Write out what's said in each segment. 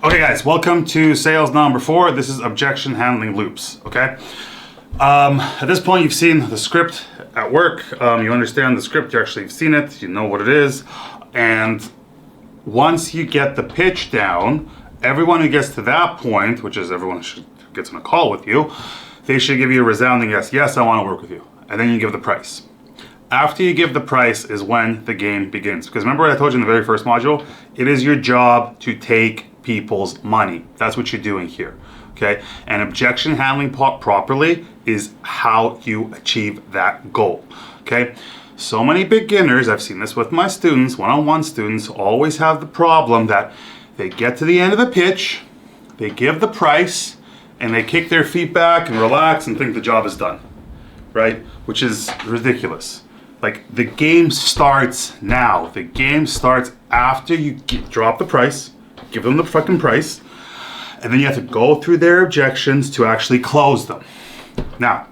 Okay guys, welcome to sales number 4. This is objection handling loops, okay? At this point you've seen the script at work, you understand the script, you actually have seen it, you know what it is, and once you get the pitch down, everyone who gets to that point, which is everyone who gets on a call with you, they should give you a resounding yes, yes, I want to work with you, and then you give the price. After you give the price is when the game begins, because remember what I told you in the very first module? It is your job to take people's money. That's what you're doing here, okay? And objection handling properly is how you achieve that goal, okay? So many beginners, I've seen this with my students, one-on-one students, always have the problem that they get to the end of the pitch, they give the price, and they kick their feet back and relax and think the job is done, right? Which is ridiculous. Like, the game starts now. The game starts after you drop the price, give them the fucking price, and then you have to go through their objections to actually close them. Now,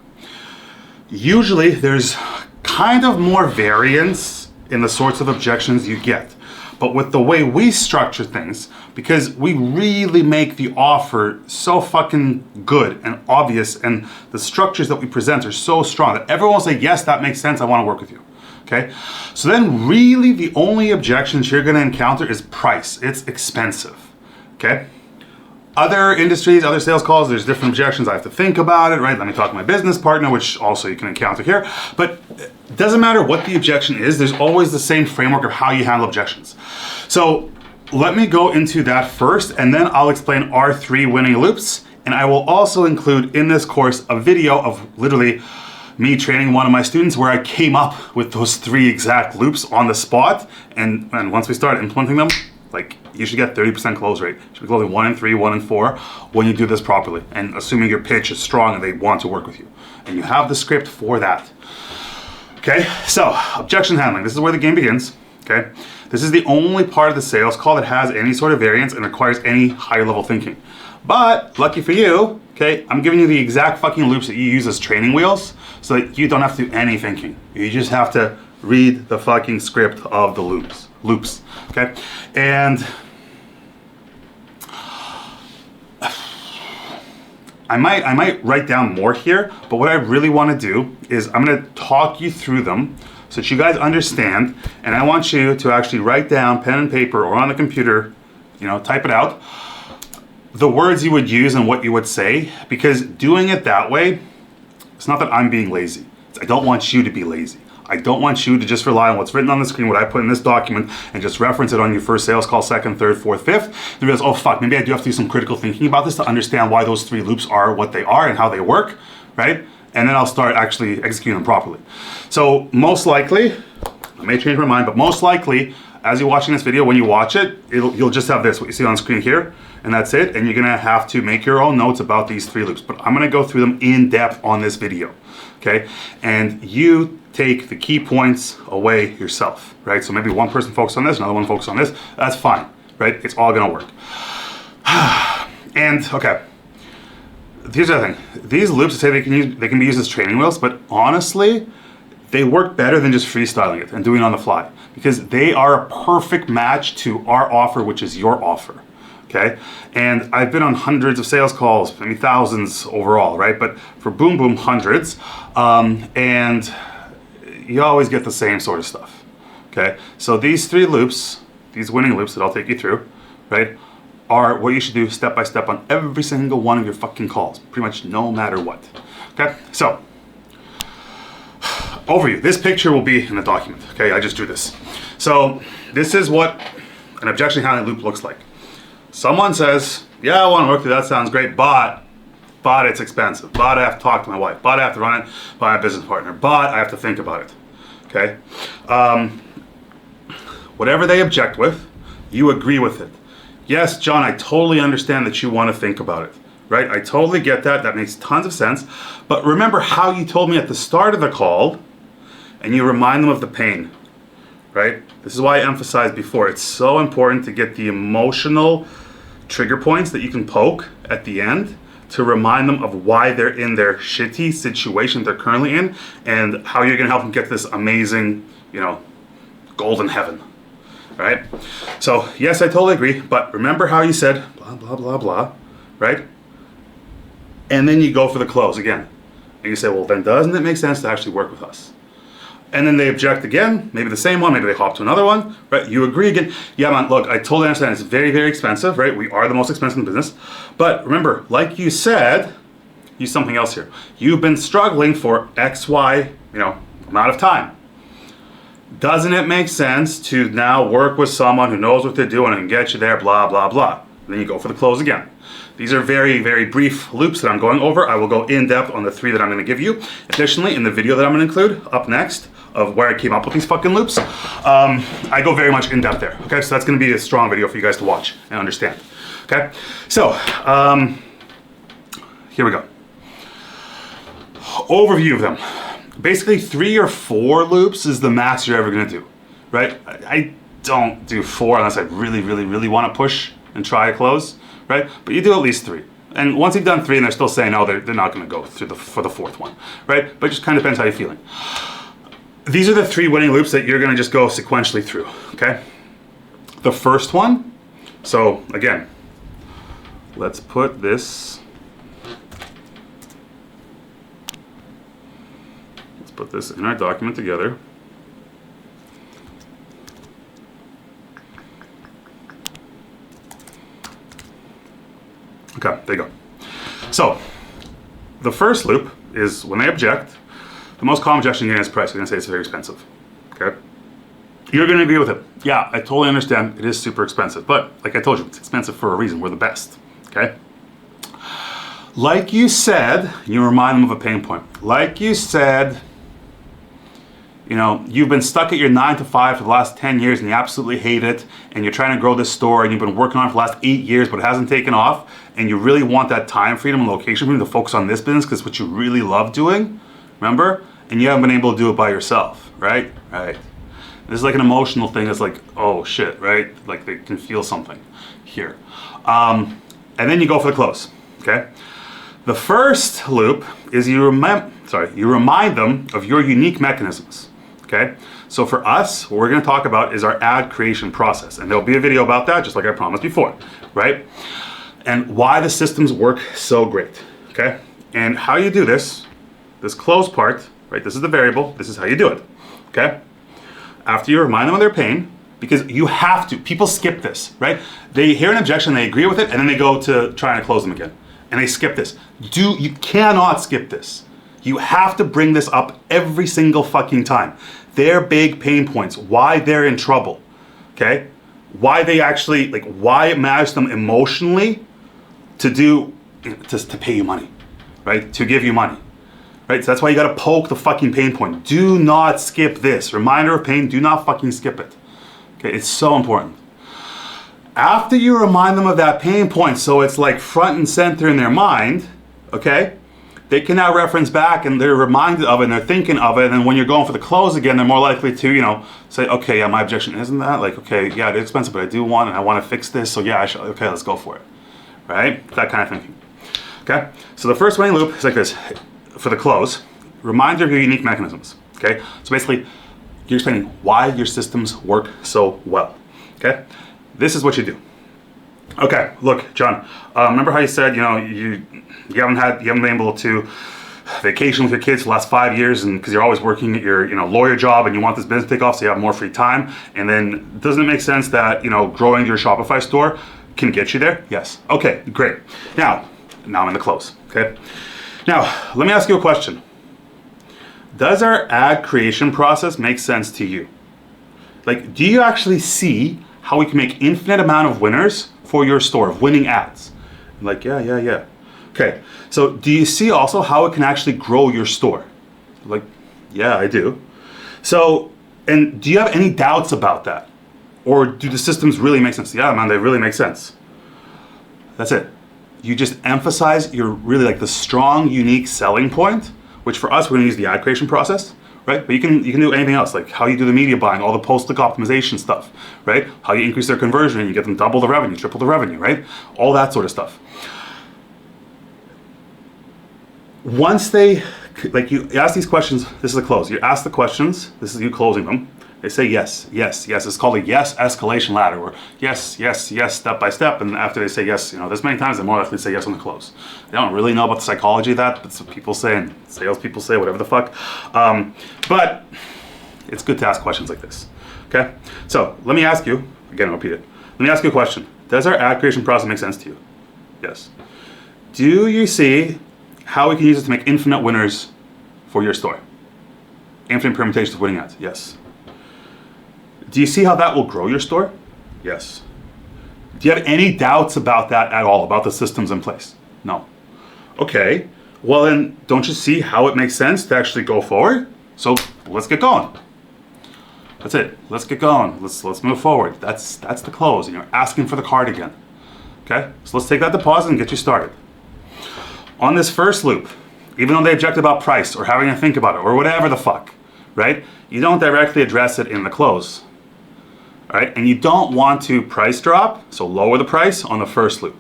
usually there's kind of more variance in the sorts of objections you get. But with the way we structure things, because we really make the offer so fucking good and obvious, and the structures that we present are so strong that everyone will say, yes, that makes sense, I want to work with you. Okay? So then really the only objections you're going to encounter is price. It's expensive. Okay? Other industries, other sales calls, there's different objections. I have to think about it, right? Let me talk to my business partner, which also you can encounter here. But it doesn't matter what the objection is, there's always the same framework of how you handle objections. So let me go into that first, and then I'll explain our 3 winning loops. And I will also include in this course a video of literally me training one of my students where I came up with those 3 exact loops on the spot. And once we start implementing them, like, you should get 30% close rate. You should be closing 1 in 3, 1 in 4 when you do this properly. And assuming your pitch is strong and they want to work with you. And you have the script for that. Okay, so objection handling. This is where the game begins. Okay, this is the only part of the sales call that has any sort of variance and requires any higher level thinking. But lucky for you, okay, I'm giving you the exact fucking loops that you use as training wheels so that you don't have to do any thinking. You just have to read the fucking script of the loops, okay? And I might write down more here, but what I really want to do is I'm going to talk you through them so that you guys understand, and I want you to actually write down pen and paper or on the computer, you know, type it out, the words you would use and what you would say, because doing it that way, it's not that I'm being lazy. I don't want you to be lazy. I don't want you to just rely on what's written on the screen, what I put in this document, and just reference it on your first sales call, second, third, fourth, fifth. And realize, oh fuck, maybe I do have to do some critical thinking about this to understand why those 3 loops are what they are and how they work, right? And then I'll start actually executing them properly. So most likely, I may change my mind, but most likely, as you're watching this video, when you watch it, you'll just have this, what you see on screen here, and that's it. And you're gonna have to make your own notes about these 3 loops, but I'm gonna go through them in depth on this video, okay? And you take the key points away yourself, right? So maybe one person focuses on this, another one focuses on this, that's fine, right? It's all gonna work. And, okay, here's the other thing. These loops, say they can be used as training wheels, but honestly, they work better than just freestyling it and doing it on the fly, because they are a perfect match to our offer, which is your offer, okay? And I've been on hundreds of sales calls, maybe thousands overall, right? But for Boom Boom, hundreds, and you always get the same sort of stuff, okay? So these 3 loops, these winning loops that I'll take you through, right, are what you should do step by step on every single one of your fucking calls, pretty much no matter what, okay? So, overview. This picture will be in the document, okay? I just drew this. So this is what an objection handling loop looks like. Someone says, yeah, I want to work with you, that sounds great, but it's expensive, but I have to talk to my wife, but I have to run it by a business partner, but I have to think about it, okay? Whatever they object with, you agree with it. Yes, John, I totally understand that you want to think about it, right? I totally get that. That makes tons of sense. But remember how you told me at the start of the call, and you remind them of the pain, right? This is why I emphasized before, it's so important to get the emotional trigger points that you can poke at the end to remind them of why they're in their shitty situation they're currently in and how you're gonna help them get this amazing, you know, golden heaven. All right. So yes, I totally agree. But remember how you said blah, blah, blah, blah, right? And then you go for the close again. And you say, well, then doesn't it make sense to actually work with us? And then they object again, maybe the same one, maybe they hop to another one, right? You agree again. Yeah, man, look, I totally understand. It's very, very expensive, right? We are the most expensive in business. But remember, like you said, use something else here. You've been struggling for X, Y, amount of time. Doesn't it make sense to now work with someone who knows what they're doing and get you there, blah, blah, blah. And then you go for the close again. These are very, very brief loops that I'm going over. I will go in depth on the 3 that I'm gonna give you. Additionally, in the video that I'm gonna include up next of where I came up with these fucking loops, I go very much in depth there, okay? So that's gonna be a strong video for you guys to watch and understand, okay? So, here we go. Overview of them. Basically 3 or 4 loops is the max you're ever gonna do, right? I don't do 4 unless I really, really, really wanna push and try to close, right? But you do at least 3. And once you've done 3 and they're still saying no, they're not gonna go through for the 4th one, right? But it just kind of depends how you're feeling. These are the 3 winning loops that you're gonna just go sequentially through, okay? The first one, so again, let's put this, in our document together. Okay, there you go. So, the first loop is when they object, the most common objection you're going to is price. They're going to say it's very expensive, okay? You're going to agree with it. Yeah, I totally understand. It is super expensive, but like I told you, it's expensive for a reason. We're the best, okay? Like you said, you remind them of a pain point. Like you said, you've been stuck at your 9 to 5 for the last 10 years and you absolutely hate it, and you're trying to grow this store and you've been working on it for the last 8 years, but it hasn't taken off, and you really want that time freedom and location freedom to focus on this business because it's what you really love doing, remember? And you haven't been able to do it by yourself, right? Right. This is like an emotional thing that's like, oh shit, right? Like they can feel something here. And then you go for the close, okay? The first loop is you remind them of your unique mechanisms. Okay, so for us, what we're going to talk about is our ad creation process, and there'll be a video about that, just like I promised before, right? And why the systems work so great, okay? And how you do this close part, right? This is the variable. This is how you do it, okay? After you remind them of their pain, because you have to. People skip this, right? They hear an objection, they agree with it, and then they go to trying to close them again, and they skip this. You cannot skip this. You have to bring this up every single fucking time. Their big pain points, why they're in trouble, okay? Why they actually, why it matters to them emotionally to pay you money, right? To give you money, right? So that's why you gotta poke the fucking pain point. Do not skip this. Reminder of pain, do not fucking skip it, okay? It's so important. After you remind them of that pain point, so it's like front and center in their mind, okay? They can now reference back and they're reminded of it and they're thinking of it, and then when you're going for the close again, they're more likely to, say, okay, yeah, my objection isn't that, okay, yeah, it's expensive, but I do want it, I want to fix this, so yeah, okay, let's go for it, right? That kind of thinking, okay? So the first winning loop is like this. For the close, reminder of your unique mechanisms, okay? So basically, you're explaining why your systems work so well, okay? This is what you do. Okay, look, John, remember how you said, you haven't been able to vacation with your kids for the last 5 years, and because you're always working at your lawyer job and you want this business to take off so you have more free time, and then doesn't it make sense that growing your Shopify store can get you there? Yes. Okay, great. Now I'm in the close, okay? Now, let me ask you a question. Does our ad creation process make sense to you? Do you actually see how we can make infinite amount of winners for your store, of winning ads? Yeah. Okay, so do you see also how it can actually grow your store? Yeah, I do. So, and do you have any doubts about that? Or do the systems really make sense? Yeah, man, they really make sense. That's it. You just emphasize your really the strong, unique selling point, which for us, we're gonna use the ad creation process, right? But you can do anything else, like how you do the media buying, all the post-click optimization stuff, right? How you increase their conversion and you get them double the revenue, triple the revenue, right? All that sort of stuff. Once they, you ask these questions, this is a close. You ask the questions, this is you closing them, They say yes, yes, yes. It's called a yes escalation ladder, or yes, yes, yes, step by step. And after they say yes, this many times, they're more likely to say yes on the close. I don't really know about the psychology of that, but it's what people say, and salespeople say, whatever the fuck. But it's good to ask questions like this. Okay? So let me ask you, again, I'll repeat it. Let me ask you a question. Does our ad creation process make sense to you? Yes. Do you see how we can use it to make infinite winners for your store? Infinite permutations of winning ads? Yes. Do you see how that will grow your store? Yes. Do you have any doubts about that at all, about the systems in place? No. Okay, well then, don't you see how it makes sense to actually go forward? So let's get going. That's it. Let's get going. Let's move forward. That's the close, and you're asking for the card again. Okay, so let's take that deposit and get you started. On this first loop, even though they object about price or having to think about it or whatever the fuck, right? You don't directly address it in the close. All right, and you don't want to price drop, so lower the price on the first loop.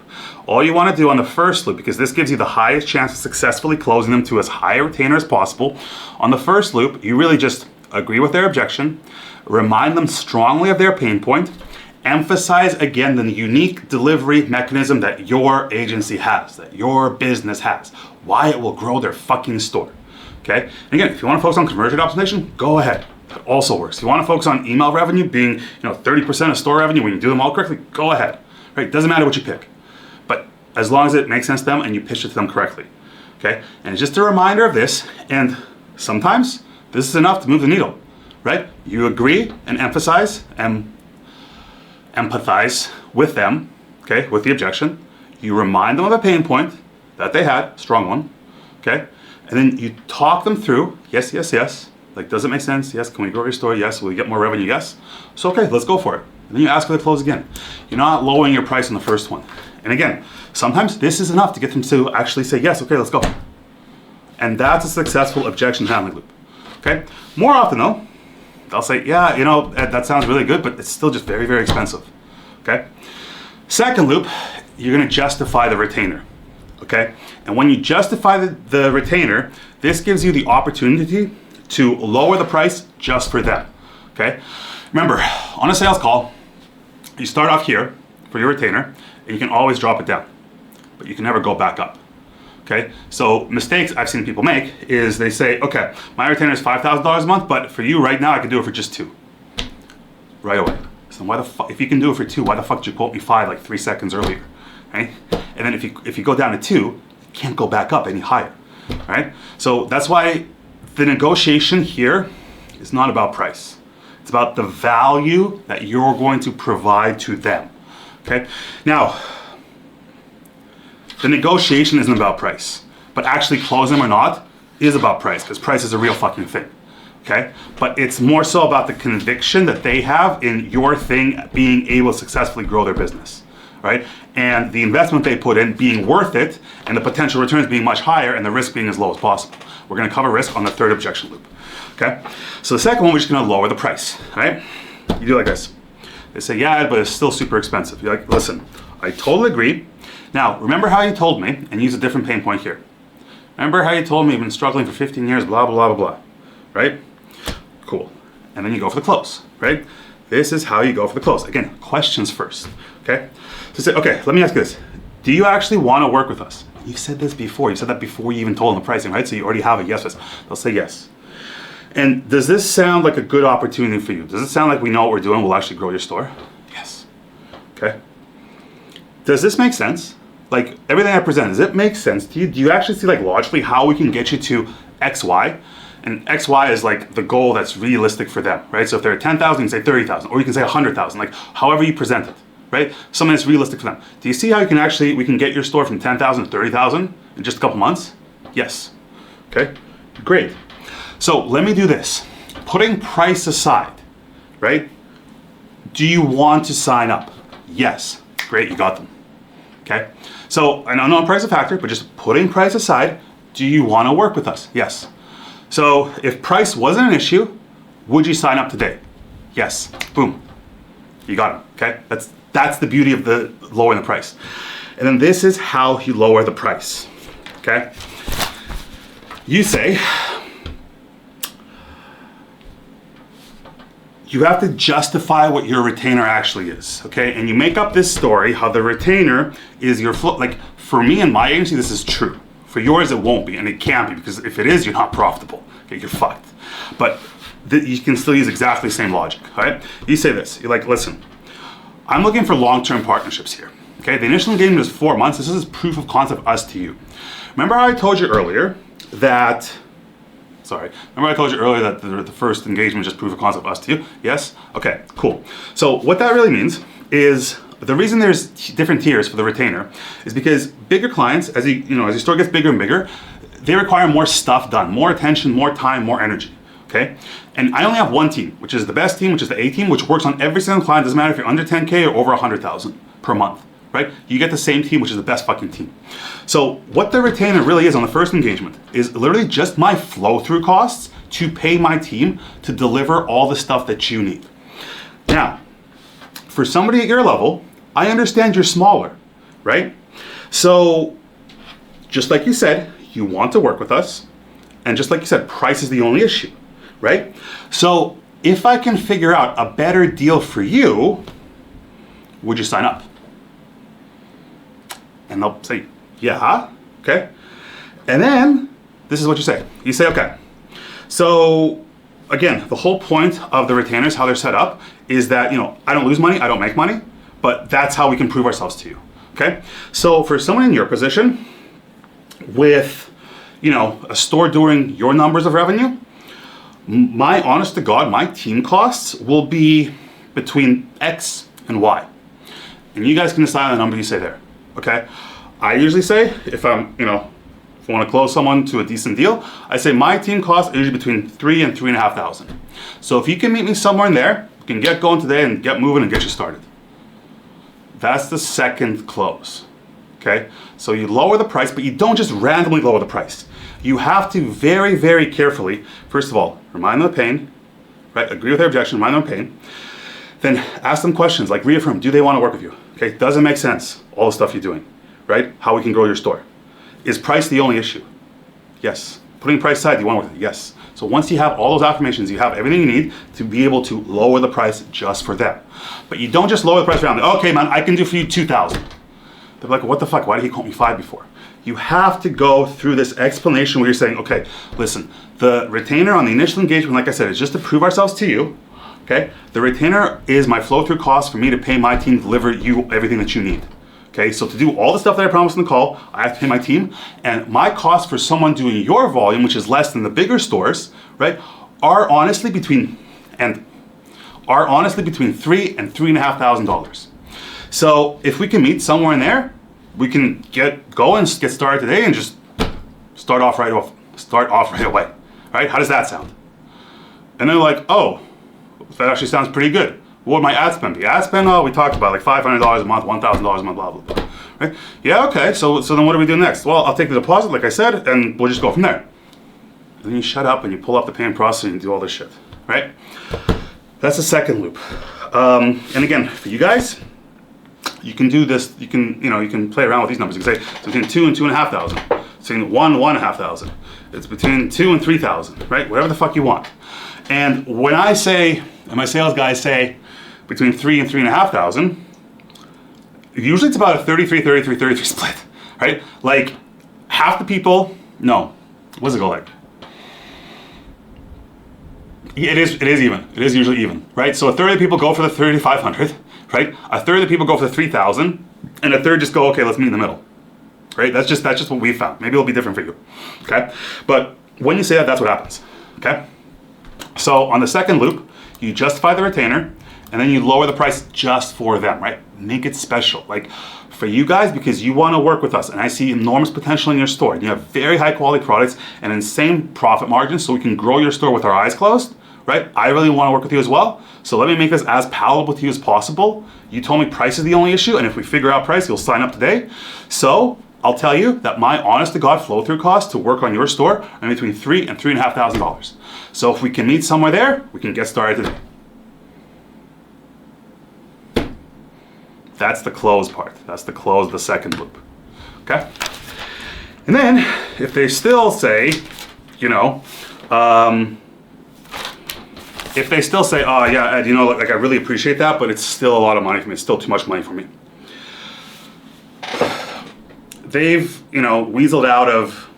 All you want to do on the first loop, because this gives you the highest chance of successfully closing them to as high a retainer as possible, on the first loop, you really just agree with their objection, remind them strongly of their pain point, emphasize again the unique delivery mechanism that your agency has, that your business has, why it will grow their fucking store. Okay, and again, if you want to focus on conversion optimization, go ahead. That also works. If you want to focus on email revenue being 30% of store revenue when you do them all correctly, go ahead. Right? Doesn't matter what you pick. But as long as it makes sense to them and you pitch it to them correctly. Okay? And it's just a reminder of this, and sometimes this is enough to move the needle. Right? You agree and emphasize and empathize with them, okay, with the objection. You remind them of a pain point that they had, strong one, okay? And then you talk them through, yes, yes, yes. Like, does it make sense? Yes. Can we grow your store? Yes. Will we get more revenue? Yes. So, okay, let's go for it. And then you ask for the close again. You're not lowering your price on the first one. And again, sometimes this is enough to get them to actually say, yes, okay, let's go. And that's a successful objection handling loop, okay? More often though, they'll say, yeah, that sounds really good, but it's still just very, very expensive, okay? Second loop, you're gonna justify the retainer, okay? And when you justify the retainer, this gives you the opportunity to lower the price just for them, okay? Remember, on a sales call, you start off here for your retainer, and you can always drop it down, but you can never go back up, okay? So mistakes I've seen people make is they say, okay, my retainer is $5,000 a month, but for you right now, I can do it for just $2, right away. So why the fuck, if you can do it for $2, why the fuck did you quote me $5 like 3 seconds earlier, right? And then if you go down to $2, you can't go back up any higher, right? So that's why the negotiation here is not about price. It's about the value that you're going to provide to them, okay? Now, the negotiation isn't about price, but actually closing them or not is about price, because price is a real fucking thing, okay? But it's more so about the conviction that they have in your thing being able to successfully grow their business, right? And the investment they put in being worth it, and the potential returns being much higher, and the risk being as low as possible. We're gonna cover risk on the third objection loop, okay? So the second one, we're just gonna lower the price, right? You do like this. They say, yeah, but it's still super expensive. You're like, listen, I totally agree. Now, remember how you told me, and use a different pain point here. Remember how you told me you've been struggling for 15 years, blah, blah, blah, blah, blah, right? Cool. And then you go for the close, right? This is how you go for the close. Again, questions first, okay? So say, okay, let me ask you this. Do you actually want to work with us? You said this before. You said that before you even told them the pricing, right? So you already have a yes. They'll say yes. And does this sound like a good opportunity for you? Does it sound like we know what we're doing? We'll actually grow your store? Yes. Okay. Does this make sense? Like everything I present, does it make sense to you? Do you actually see like logically how we can get you to X, Y? And X, Y is like the goal that's realistic for them, right? So if they're at 10,000, you can say 30,000, or you can say 100,000, like however you present it, right? Something that's realistic for them. Do you see how we can get your store from 10,000 to 30,000 in just a couple months? Yes. Okay, great. So let me do this. Putting price aside, right? Do you want to sign up? Yes. Great, you got them. Okay. So I know price is a factor, but just putting price aside, do you want to work with us? Yes. So if price wasn't an issue, would you sign up today? Yes. Boom. You got them. Okay. That's the beauty of the lowering the price. And then this is how you lower the price. Okay. You say, you have to justify what your retainer actually is, okay? And you make up this story, how the retainer is your flow. Like for me and my agency, this is true. For yours, it won't be, and it can't be, because if it is, you're not profitable, okay? You're fucked. But you can still use exactly the same logic, all right? You say this, you're like, listen, I'm looking for long-term partnerships here, okay? The initial engagement is 4 months. This is proof of concept, us to you. Remember how I told you earlier that, the first engagement is just proof of concept, us to you? Yes? Okay, cool. So what that really means is, the reason there's different tiers for the retainer is because bigger clients, as your store gets bigger and bigger, they require more stuff done, more attention, more time, more energy, okay? And I only have one team, which is the best team, which is the A team, which works on every single client. Doesn't matter if you're under 10K or over 100,000 per month, right? You get the same team, which is the best fucking team. So what the retainer really is on the first engagement is literally just my flow-through costs to pay my team to deliver all the stuff that you need. Now, for somebody at your level, I understand you're smaller, right? So just like you said, you want to work with us. And just like you said, price is the only issue, right? So if I can figure out a better deal for you, would you sign up? And they'll say, yeah, okay. And then this is what you say. You say, okay. So again, the whole point of the retainers, how they're set up, is that, I don't lose money, I don't make money, but that's how we can prove ourselves to you, okay? So for someone in your position with, a store doing your numbers of revenue, my honest to God, my team costs will be between X and Y. And you guys can decide on the number you say there, okay? I usually say, if I'm, if I want to close someone to a decent deal, I say my team costs are usually between 3,000 and 3,500. So if you can meet me somewhere in there, you can get going today and get moving and get you started. That's the second close, okay? So you lower the price, but you don't just randomly lower the price. You have to very, very carefully, first of all, remind them of pain, right? Agree with their objection, remind them of pain. Then ask them questions like reaffirm, do they want to work with you? Okay, does it make sense, all the stuff you're doing, right? How we can grow your store. Is price the only issue? Yes. Putting price aside, do you want to work with it? Yes. So once you have all those affirmations, you have everything you need to be able to lower the price just for them. But you don't just lower the price around, okay man, I can do for you 2,000. They're like, what the fuck, why did he quote me 5 before? You have to go through this explanation where you're saying, okay, listen, the retainer on the initial engagement, like I said, is just to prove ourselves to you, okay? The retainer is my flow-through cost for me to pay my team to deliver you everything that you need. Okay, so to do all the stuff that I promised in the call, I have to pay my team, and my cost for someone doing your volume, which is less than the bigger stores, right, are honestly between $3,000 and $3,500. So if we can meet somewhere in there, we can get going, get started today, and just start off right away. Right? How does that sound? And they're like, oh, that actually sounds pretty good. What would my ad spend be? Ad spend, we talked about like $500 a month, $1,000 a month, blah, blah, blah. Right? Yeah, okay, so then what do we do next? Well, I'll take the deposit, like I said, and we'll just go from there. And then you shut up and you pull up the payment process and you do all this shit, right? That's the second loop. And again, for you guys, you can do this, you can play around with these numbers. You can say it's between 2,000 and 2,500. It's between 1,000 and 1,500. It's between 2,000 and 3,000, right? Whatever the fuck you want. And when I say, and my sales guys say between 3,000 and 3,500, usually it's about a 33 split, right? Like half the people, no, what does it go like? It is even. It is usually even, right? So a third of the people go for the 3,500, right? A third of the people go for the 3,000, and a third just go, okay, let's meet in the middle, right? That's just what we found. Maybe it'll be different for you, okay? But when you say that, that's what happens, okay? So on the second loop, you justify the retainer, and then you lower the price just for them, right? Make it special. Like for you guys, because you want to work with us, and I see enormous potential in your store, and you have very high quality products and insane profit margins, so we can grow your store with our eyes closed, right? I really want to work with you as well. So let me make this as palatable to you as possible. You told me price is the only issue, and if we figure out price, you'll sign up today. So I'll tell you that my honest to God flow through costs to work on your store are between $3,000 and $3,500. So if we can meet somewhere there, we can get started today. That's the close part. That's the close, the second loop. Okay? And then if they still say, If they still say, oh yeah, Ed, you know, like I really appreciate that, but it's still a lot of money for me. It's still too much money for me. They've, you know, weaseled out of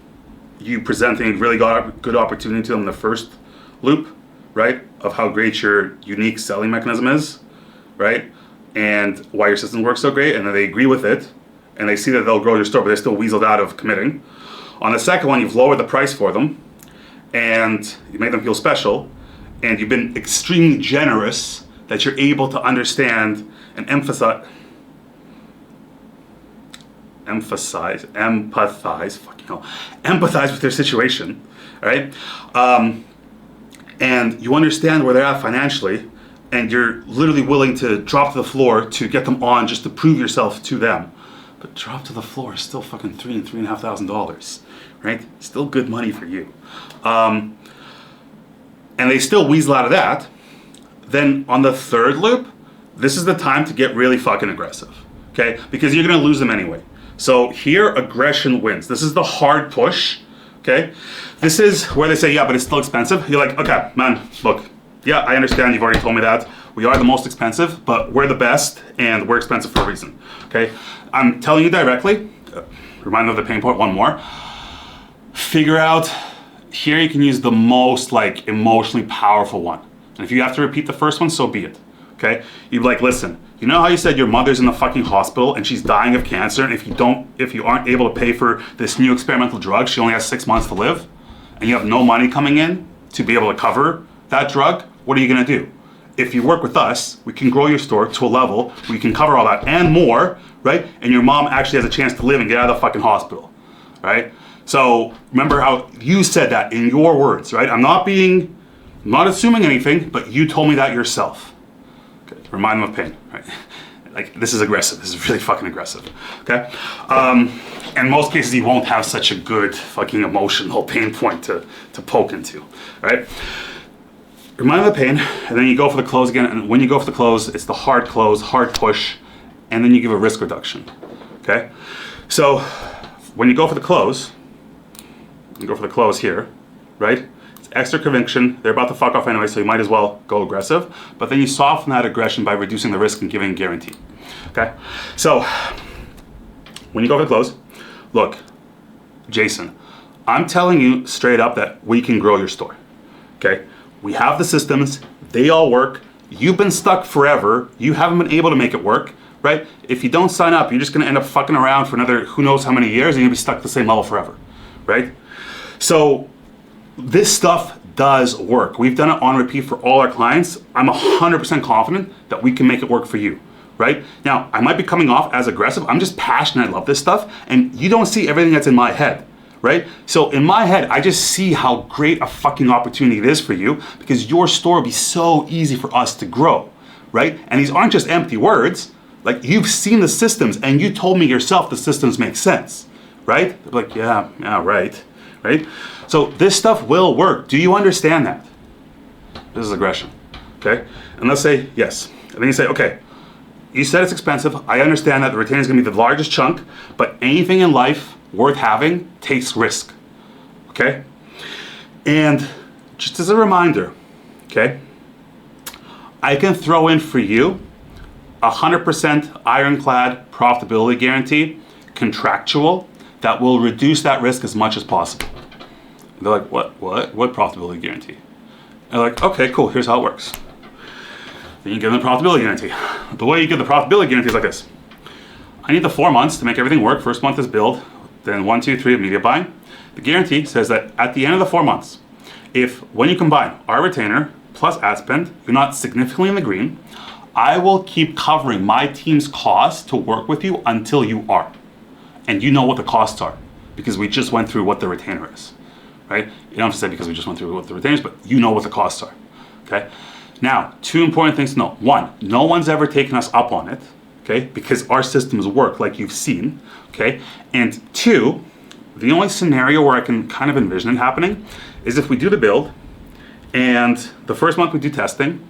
you presenting a really good opportunity to them in the first loop, right? Of how great your unique selling mechanism is, right? And why your system works so great, and then they agree with it, and they see that they'll grow your store, but they're still weaseled out of committing. On the second one, you've lowered the price for them, and you made them feel special, and you've been extremely generous that you're able to understand and empathize with their situation, right? And you understand where they're at financially, and you're literally willing to drop to the floor to get them on just to prove yourself to them. But drop to the floor is still fucking $3,500, right? Still good money for you. And they still weasel out of that. Then on the third loop, this is the time to get really fucking aggressive, okay? Because you're gonna lose them anyway. So here, aggression wins. This is the hard push, okay? This is where they say, yeah, but it's still expensive. You're like, okay, man, look, yeah, I understand, you've already told me that. We are the most expensive, but we're the best, and we're expensive for a reason, okay? I'm telling you directly, remind them of the pain point, one more. Figure out, here you can use the most like emotionally powerful one. And if you have to repeat the first one, so be it, okay? You'd be like, listen, you know how you said your mother's in the fucking hospital and she's dying of cancer, and if you aren't able to pay for this new experimental drug, she only has 6 months to live, and you have no money coming in to be able to cover that drug, what are you gonna do? If you work with us, we can grow your store to a level where you can cover all that and more, right? And your mom actually has a chance to live and get out of the fucking hospital, right? So remember how you said that in your words, right? I'm not assuming anything, but you told me that yourself. Okay. Remind them of pain, right? Like, this is aggressive. This is really fucking aggressive, okay? In most cases, you won't have such a good fucking emotional pain point to poke into, right? Remind them of the pain, and then you go for the close again, and when you go for the close, it's the hard close, hard push, and then you give a risk reduction, okay? So, when you go for the close, here, right? It's extra conviction, they're about to fuck off anyway, so you might as well go aggressive, but then you soften that aggression by reducing the risk and giving a guarantee, okay? So, when you go for the close, look, Jason, I'm telling you straight up that we can grow your store, okay? We have the systems, they all work, you've been stuck forever, you haven't been able to make it work, right? If you don't sign up, you're just gonna end up fucking around for another who knows how many years, and you're gonna be stuck at the same level forever, right? So this stuff does work. We've done it on repeat for all our clients. I'm 100% confident that we can make it work for you, right? Now, I might be coming off as aggressive, I'm just passionate, I love this stuff, and you don't see everything that's in my head, right? So in my head, I just see how great a fucking opportunity it is for you, because your store will be so easy for us to grow, right? And these aren't just empty words. Like, you've seen the systems and you told me yourself the systems make sense, right? They're like, yeah, right? So this stuff will work. Do you understand that? This is aggression, okay? And let's say yes. And then you say, okay, you said it's expensive. I understand that the retainer is gonna be the largest chunk, but anything in life worth having takes risk, okay? And just as a reminder, okay, I can throw in for you 100% ironclad profitability guarantee, contractual, that will reduce that risk as much as possible. They're like, what profitability guarantee? They're like, okay, cool, here's how it works. Then you give them the profitability guarantee. The way you give the profitability guarantee is like this. I need the 4 months to make everything work. First month is build, then 1, 2, 3 of media buying. The guarantee says that at the end of the 4 months, if when you combine our retainer plus ad spend, you're not significantly in the green, I will keep covering my team's costs to work with you until you are. And you know what the costs are, because we just went through what the retainer is, right? You don't have to say because we just went through what the retainer is, but you know what the costs are, okay? Now, 2 important things to know. 1, no one's ever taken us up on it, okay? Because our systems work like you've seen, okay? And 2, the only scenario where I can kind of envision it happening is if we do the build, and the first month we do testing,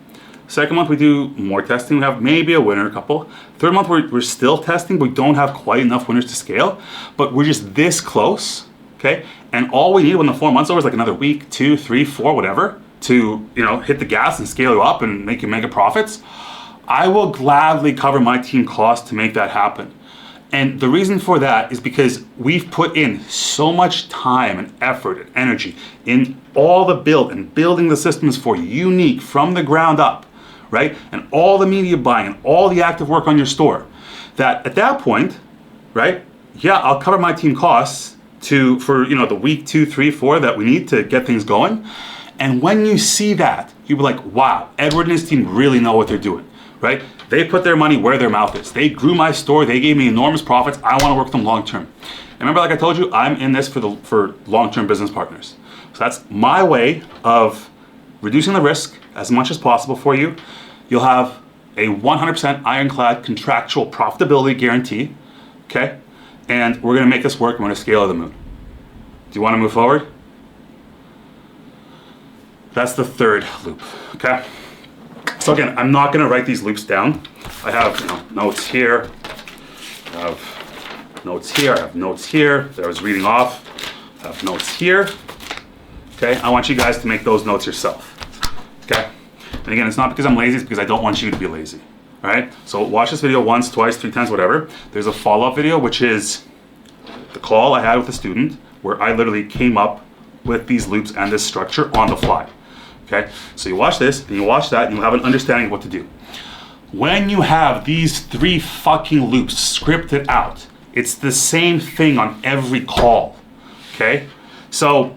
second month we do more testing, we have maybe a winner, a couple. Third month we're still testing, but we don't have quite enough winners to scale, but we're just this close, okay? And all we need when the 4 months over is like another week, 2, 3, 4, whatever, to, hit the gas and scale you up and make you mega profits, I will gladly cover my team costs to make that happen. And the reason for that is because we've put in so much time and effort and energy in all the build and building the systems for you, unique from the ground up, right? And all the media buying and all the active work on your store, that at that point, right? Yeah, I'll cover my team costs for the week 2, 3, 4 that we need to get things going. And when you see that, you'll be like, wow, Edward and his team really know what they're doing, right? They put their money where their mouth is. They grew my store. They gave me enormous profits. I want to work with them long term. And remember, like I told you, I'm in this for long-term business partners. So that's my way of reducing the risk as much as possible for you. You'll have a 100% ironclad contractual profitability guarantee, okay? And we're going to make this work. We're going to scale to the moon. Do you want to move forward? That's the third loop, okay? So again, I'm not gonna write these loops down. I have notes here, I have notes here, I have notes here that I was reading off, I have notes here, okay? I want you guys to make those notes yourself, okay? And again, it's not because I'm lazy, it's because I don't want you to be lazy, all right? So watch this video once, twice, 3 times, whatever. There's a follow-up video, which is the call I had with a student where I literally came up with these loops and this structure on the fly. Okay, so you watch this, and you watch that, and you'll have an understanding of what to do. When you have these 3 fucking loops scripted out, it's the same thing on every call, okay? So,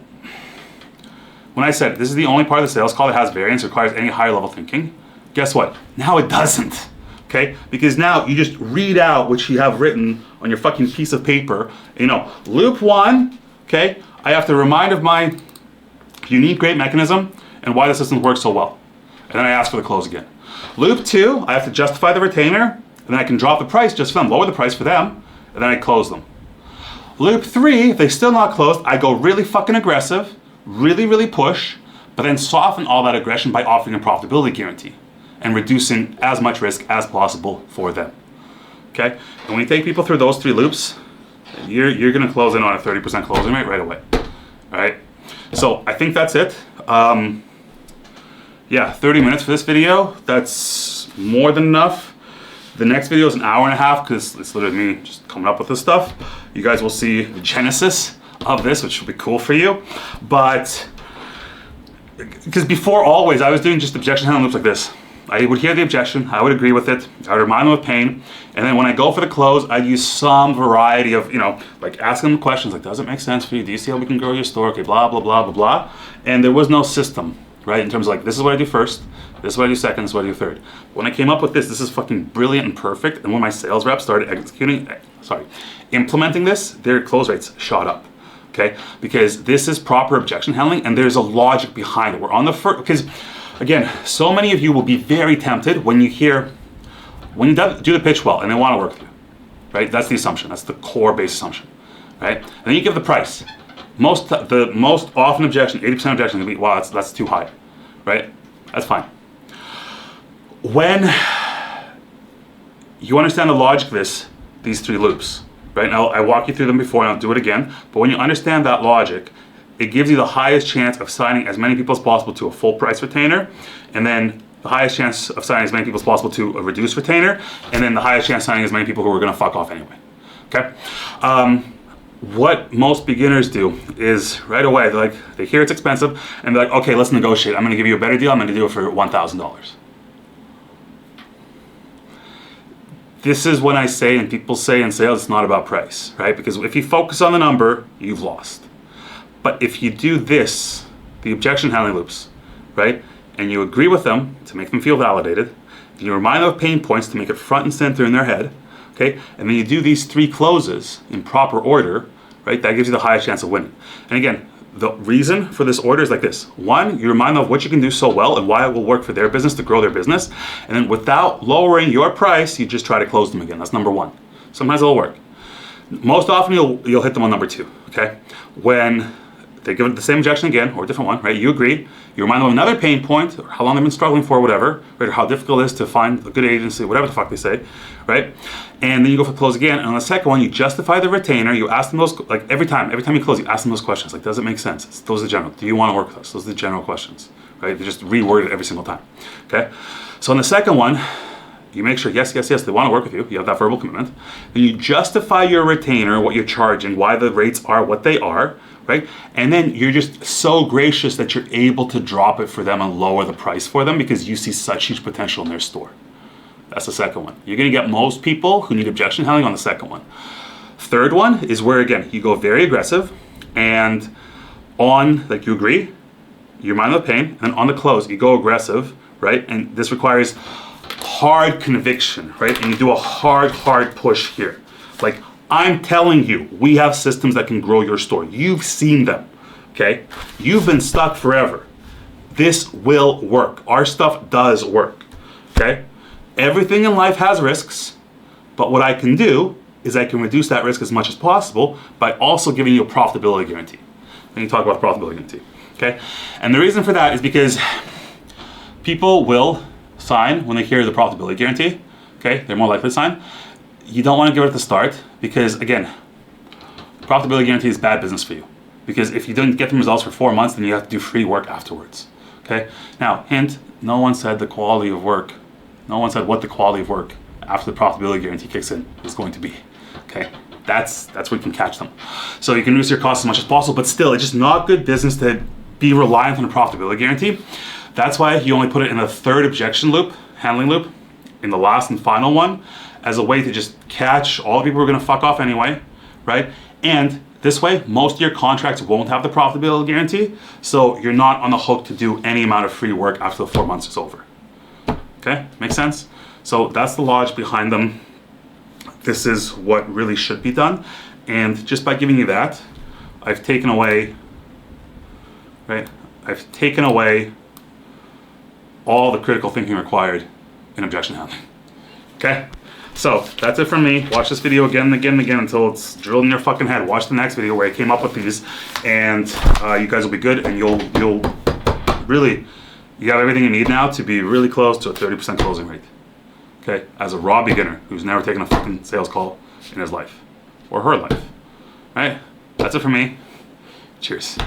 when I said this is the only part of the sales call that has variance, requires any higher level thinking, guess what? Now it doesn't, okay? Because now you just read out what you have written on your fucking piece of paper. Loop 1, okay? I have to remind of my unique great mechanism and why the system works so well. And then I ask for the close again. Loop 2, I have to justify the retainer, and then I can drop the price just for them, lower the price for them, and then I close them. Loop 3, if they're still not closed, I go really fucking aggressive, really push, but then soften all that aggression by offering a profitability guarantee and reducing as much risk as possible for them. Okay? And when you take people through those 3 loops, you're gonna close in on a 30% closing rate right away. All right? So I think that's it. Yeah, 30 minutes for this video. That's more than enough. The next video is an hour and a half because it's literally me just coming up with this stuff. You guys will see the genesis of this, which will be cool for you. But, because before always, I was doing just objection handling loops like this. I would hear the objection, I would agree with it, I would remind them of pain, and then when I go for the close, I'd use some variety of, like asking them questions like, does it make sense for you? Do you see how we can grow your store? Okay, blah, blah, blah, blah, blah. And there was no system, right? In terms of like, this is what I do first, this is what I do second, this is what I do third. When I came up with this is fucking brilliant and perfect, and when my sales reps started implementing this, their close rates shot up. Okay, because this is proper objection handling, and there's a logic behind it. We're on the first, because again, so many of you will be very tempted when you do the pitch well and they want to work with you, right? That's the assumption. That's the core base assumption, right? And then you give the price. The most often objection, 80% objection, will be, wow, that's too high, right? That's fine. When you understand the logic of these 3 loops, right? Now, I walk you through them before and I'll do it again, but when you understand that logic, it gives you the highest chance of signing as many people as possible to a full price retainer, and then the highest chance of signing as many people as possible to a reduced retainer, and then the highest chance of signing as many people who are gonna fuck off anyway, okay? What most beginners do is right away, they hear it's expensive, and they're like, okay, let's negotiate. I'm gonna give you a better deal, I'm gonna do it for $1,000. This is when I say, and people say in sales, it's not about price, right? Because if you focus on the number, you've lost. But if you do this, the objection handling loops, right, and you agree with them to make them feel validated, you remind them of pain points to make it front and center in their head, okay, and then you do these 3 closes in proper order, right, that gives you the highest chance of winning. And again, the reason for this order is like this. 1, you remind them of what you can do so well and why it will work for their business to grow their business, and then without lowering your price, you just try to close them again. That's number 1. Sometimes it'll work. Most often you'll hit them on number 2, okay? When they give it the same objection again, or a different one, right? You agree, you remind them of another pain point, or how long they've been struggling for, whatever, right? Or how difficult it is to find a good agency, whatever the fuck they say, right? And then you go for the close again, and on the second one, you justify the retainer, you ask them those, like every time you close, you ask them those questions, like, does it make sense? Those are the general, do you want to work with us? Those are the general questions, right? They just reword it every single time, okay? So in the second one, you make sure, yes, yes, yes, they want to work with you. You have that verbal commitment. Then you justify your retainer, what you're charging, why the rates are what they are, right? And then you're just so gracious that you're able to drop it for them and lower the price for them because you see such huge potential in their store. That's the second one. You're going to get most people who need objection handling on the second one. Third one is where, again, you go very aggressive, and on, like, you agree, you're minding the pain, and on the close, you go aggressive, right? And this requires hard conviction, right? And you do a hard push here. Like, I'm telling you, we have systems that can grow your store. You've seen them, okay? You've been stuck forever. This will work. Our stuff does work, okay? Everything in life has risks, but what I can do is I can reduce that risk as much as possible by also giving you a profitability guarantee. Then you talk about the profitability guarantee, okay? And the reason for that is because people will sign when they hear the profitability guarantee, okay? They're more likely to sign. You don't want to give it at the start because, again, profitability guarantee is bad business for you. Because if you don't get the results for 4 months, then you have to do free work afterwards, okay? Now, hint, no one said the quality of work, no one said what the quality of work after the profitability guarantee kicks in is going to be, okay? That's where you can catch them. So you can reduce your costs as much as possible, but still, it's just not good business to be reliant on a profitability guarantee. That's why you only put it in the third objection loop, handling loop, in the last and final one, as a way to just catch all the people who are gonna fuck off anyway, right? And this way, most of your contracts won't have the profitability guarantee, so you're not on the hook to do any amount of free work after the 4 months is over. Okay, makes sense? So that's the logic behind them. This is what really should be done. And just by giving you that, I've taken away, right? I've taken away all the critical thinking required in objection handling. Okay? So that's it from me. Watch this video again and again and again until it's drilled in your fucking head. Watch the next video where I came up with these, and you guys will be good, and you'll really, you have everything you need now to be really close to a 30% closing rate. Okay? As a raw beginner who's never taken a fucking sales call in his life or her life. Right? That's it from me. Cheers.